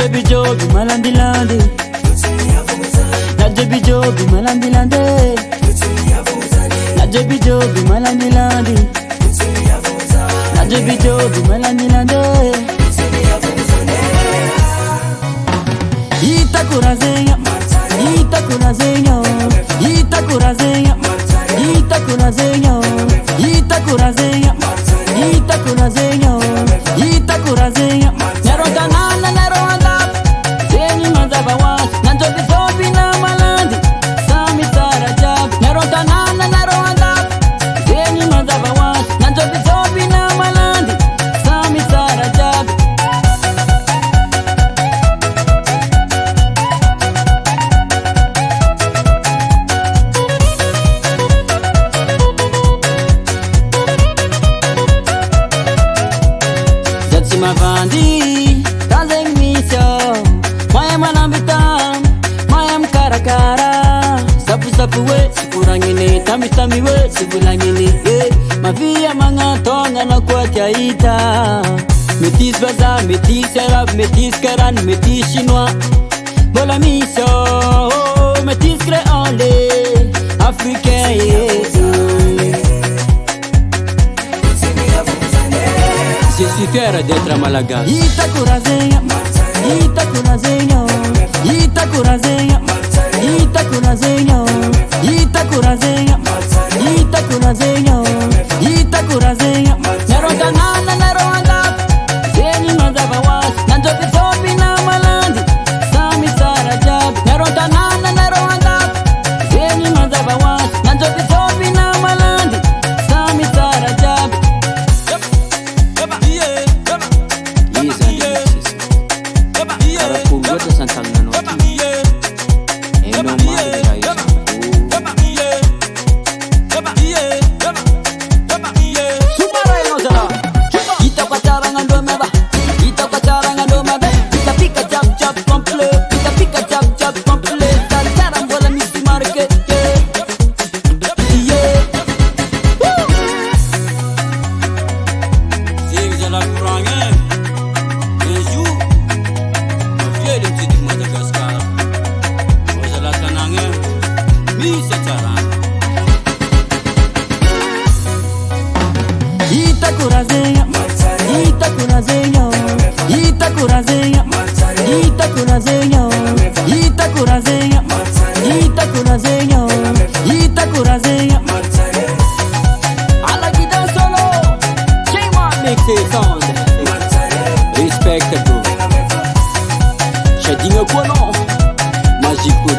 Najebijobi malandilande, najebijobi malandilande, najebijobi malandilande, najebijobi malandilande. Itakurazenga, itakurazenga, itakurazenga, itakurazenga, itakurazenga, itakurazenga, itakurazenga. Nerodanana neroanda, zeni manzabawa, nanjobi zobi na malandi, sami sarajab. Nerodanana neroanda, zeni manzabawa, nanjobi zobi na malandi, sami sarajab. Mavandi, tanzeng misyo, mayam alambitam, mayam karakara. Sapu we, sipurangini, tami we, sipulangini. Mavia mga tonga na kwa tiaita. Metis baza, metis arab, metis karan, metis chinois. Bola misyo, metis créole, africain. Je suis fier d'être à Malaga. Itakurazenga, itakurazenga, itakurazenga, itakurazenga, itakurazenga, itakurazenga, itakurazenga. Nerodanana neroanda, zeni manzabawa, nanjobi zobi na malandi, sami sarajab. Nerodanana neroanda, zeni manzabawa, nanjobi zobi na malandi, sami sarajab. Itakurazenga, itakurazenga, itakurazenga, itakurazenga, itakurazenga, itakurazenga, itakurazenga. I like it dance solo. Shame on mix it sound. Respect bro. Shadinga quoi non? Magique.